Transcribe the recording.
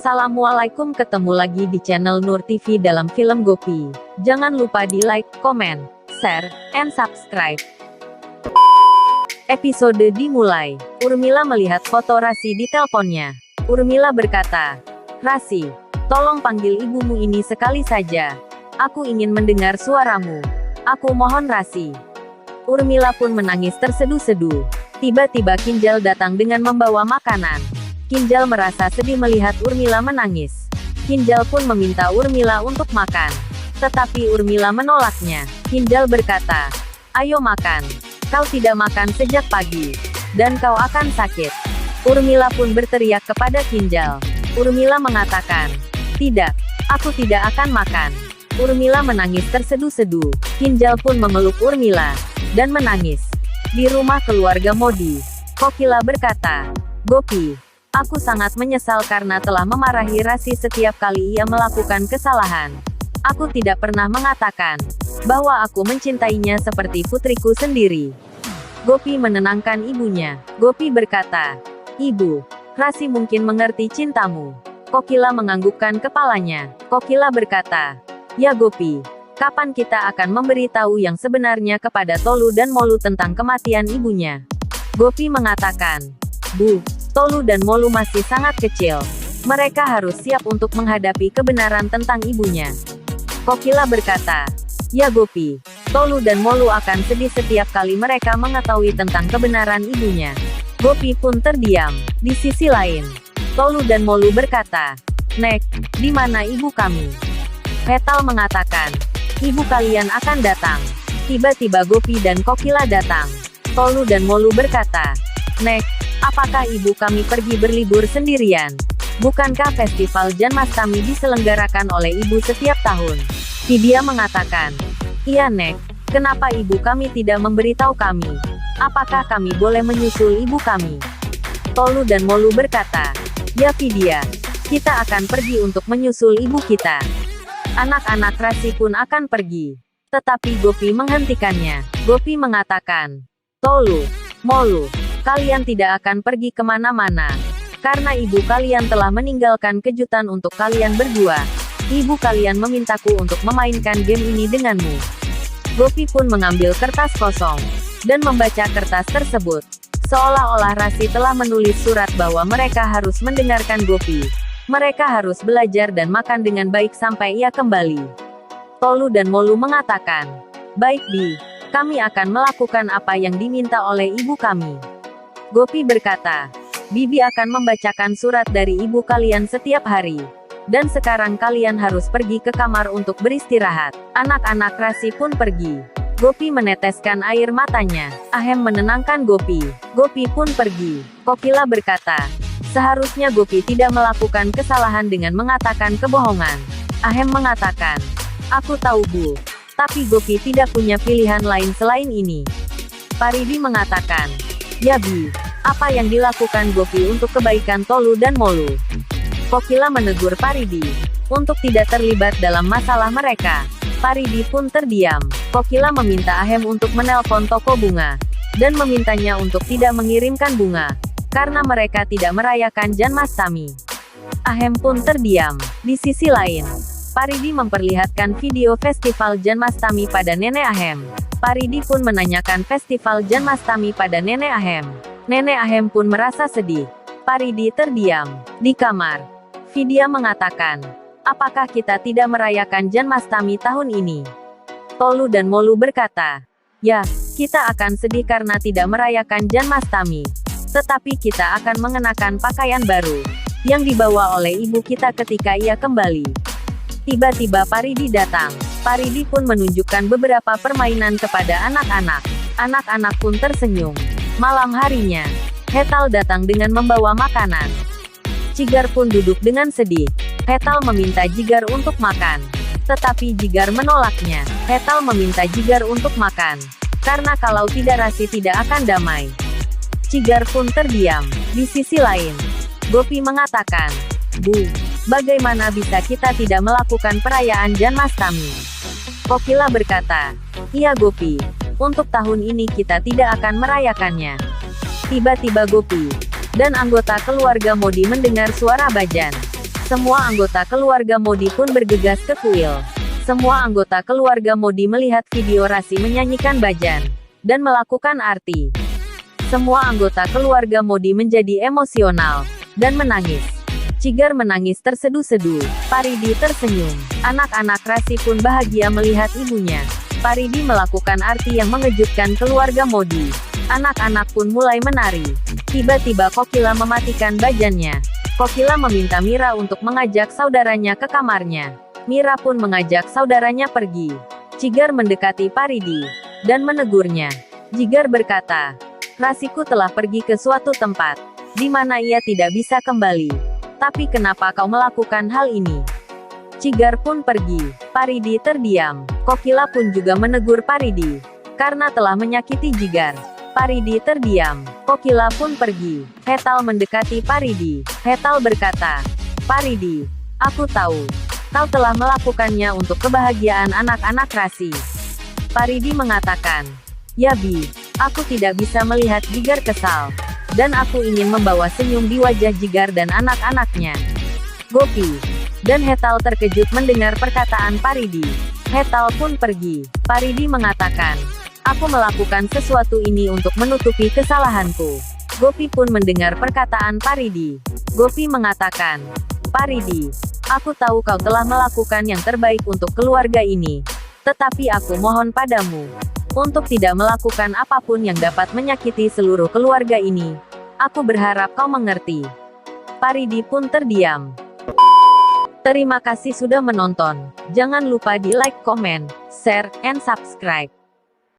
Assalamualaikum, ketemu lagi di channel Nur TV dalam film Gopi. Jangan lupa di like, comment, share, and subscribe. Episode dimulai. Urmila melihat foto Rasi di teleponnya. Urmila berkata, "Rasi, tolong panggil ibumu ini sekali saja. Aku ingin mendengar suaramu. Aku mohon Rasi." Urmila pun menangis terseduh-seduh. Tiba-tiba Kinjal datang dengan membawa makanan. Kinjal merasa sedih melihat Urmila menangis. Kinjal pun meminta Urmila untuk makan. Tetapi Urmila menolaknya. Kinjal berkata, "Ayo makan. Kau tidak makan sejak pagi. Dan kau akan sakit." Urmila pun berteriak kepada Kinjal. Urmila mengatakan, "Tidak, aku tidak akan makan." Urmila menangis terseduh-seduh. Kinjal pun memeluk Urmila dan menangis. Di rumah keluarga Modi, Kokila berkata, "Gopi, aku sangat menyesal karena telah memarahi Rasi setiap kali ia melakukan kesalahan. Aku tidak pernah mengatakan bahwa aku mencintainya seperti putriku sendiri." Gopi menenangkan ibunya. Gopi berkata, "Ibu, Rasi mungkin mengerti cintamu." Kokila menganggukkan kepalanya. Kokila berkata, "Ya Gopi, kapan kita akan memberitahu yang sebenarnya kepada Tolu dan Molu tentang kematian ibunya?" Gopi mengatakan, "Bu, Tolu dan Molu masih sangat kecil. Mereka harus siap untuk menghadapi kebenaran tentang ibunya." Kokila berkata, "Ya Gopi, Tolu dan Molu akan sedih setiap kali mereka mengetahui tentang kebenaran ibunya." Gopi pun terdiam. Di sisi lain, Tolu dan Molu berkata, "Nek, di mana ibu kami?" Hetal mengatakan, "Ibu kalian akan datang." Tiba-tiba Gopi dan Kokila datang. Tolu dan Molu berkata, "Nek, apakah ibu kami pergi berlibur sendirian? Bukankah festival Janmastami diselenggarakan oleh ibu setiap tahun?" Vidya mengatakan, "Iya Nek, kenapa ibu kami tidak memberitahu kami? Apakah kami boleh menyusul ibu kami?" Tolu dan Molu berkata, "Ya Vidya, kita akan pergi untuk menyusul ibu kita. Anak-anak Rasi pun akan pergi." Tetapi Gopi menghentikannya. Gopi mengatakan, "Tolu, Molu, kalian tidak akan pergi kemana-mana. Karena ibu kalian telah meninggalkan kejutan untuk kalian berdua. Ibu kalian memintaku untuk memainkan game ini denganmu." Gopi pun mengambil kertas kosong dan membaca kertas tersebut. Seolah-olah Rasi telah menulis surat bahwa mereka harus mendengarkan Gopi. Mereka harus belajar dan makan dengan baik sampai ia kembali. Tolu dan Molu mengatakan, "Baik Bi, kami akan melakukan apa yang diminta oleh ibu kami." Gopi berkata, "Bibi akan membacakan surat dari ibu kalian setiap hari. Dan sekarang kalian harus pergi ke kamar untuk beristirahat." Anak-anak Rasi pun pergi. Gopi meneteskan air matanya. Ahem menenangkan Gopi. Gopi pun pergi. Kokila berkata, "Seharusnya Gopi tidak melakukan kesalahan dengan mengatakan kebohongan." Ahem mengatakan, "Aku tahu Bu. Tapi Gopi tidak punya pilihan lain selain ini." Paridi mengatakan, "Ya Bi, apa yang dilakukan Gopi untuk kebaikan Tolu dan Molu?" Kokila menegur Paridi untuk tidak terlibat dalam masalah mereka. Paridi pun terdiam. Kokila meminta Ahem untuk menelpon toko bunga dan memintanya untuk tidak mengirimkan bunga karena mereka tidak merayakan Janmastami. Ahem pun terdiam. Di sisi lain, Paridi memperlihatkan video festival Janmastami pada Nenek Ahem. Paridi pun menanyakan festival Janmastami pada Nenek Ahem. Nenek Ahem pun merasa sedih. Paridi terdiam. Di kamar, Vidya mengatakan, "Apakah kita tidak merayakan Janmastami tahun ini?" Tolu dan Molu berkata, "Ya, kita akan sedih karena tidak merayakan Janmastami. Tetapi kita akan mengenakan pakaian baru yang dibawa oleh ibu kita ketika ia kembali." Tiba-tiba Paridi datang. Paridi pun menunjukkan beberapa permainan kepada anak-anak. Anak-anak pun tersenyum. Malam harinya, Hetal datang dengan membawa makanan. Jigar pun duduk dengan sedih. Hetal meminta Jigar untuk makan. Tetapi Jigar menolaknya. Hetal meminta Jigar untuk makan. Karena kalau tidak Rasi tidak akan damai. Jigar pun terdiam. Di sisi lain, Gopi mengatakan, "Bu, bagaimana bisa kita tidak melakukan perayaan Janmastami?" Kokila berkata, "Iya Gopi, untuk tahun ini kita tidak akan merayakannya." Tiba-tiba Gopi dan anggota keluarga Modi mendengar suara Bajan. Semua anggota keluarga Modi pun bergegas ke kuil. Semua anggota keluarga Modi melihat video Rasi menyanyikan bhajan dan melakukan arti. Semua anggota keluarga Modi menjadi emosional dan menangis. Cigar menangis terseduh-seduh. Paridi tersenyum. Anak-anak Rasi pun bahagia melihat ibunya. Paridi melakukan arti yang mengejutkan keluarga Modi. Anak-anak pun mulai menari. Tiba-tiba Kokila mematikan bhajannya. Kokila meminta Mira untuk mengajak saudaranya ke kamarnya. Mira pun mengajak saudaranya pergi. Cigar mendekati Paridi dan menegurnya. Cigar berkata, Rasiku telah pergi ke suatu tempat di mana ia tidak bisa kembali. Tapi kenapa kau melakukan hal ini? Cigar pun pergi. Paridi terdiam. Kokila pun juga menegur Paridi karena telah menyakiti Cigar. Paridi terdiam. Kokila pun pergi. Hetal mendekati Paridi. Hetal berkata, Paridi, aku tahu. Kau telah melakukannya untuk kebahagiaan anak-anak Rasi. Paridi mengatakan, Ya Bi, aku tidak bisa melihat Cigar kesal. Dan aku ingin membawa senyum di wajah Cigar dan anak-anaknya. Gopi dan Hetal terkejut mendengar perkataan Paridi. Hetal pun pergi. Paridi mengatakan, Aku melakukan sesuatu ini untuk menutupi kesalahanku. Gopi pun mendengar perkataan Paridi. Gopi mengatakan, Paridi, aku tahu kau telah melakukan yang terbaik untuk keluarga ini. Tetapi aku mohon padamu untuk tidak melakukan apapun yang dapat menyakiti seluruh keluarga ini. Aku berharap kau mengerti. Paridi pun terdiam. Terima kasih sudah menonton. Jangan lupa di like, comment, share, and subscribe.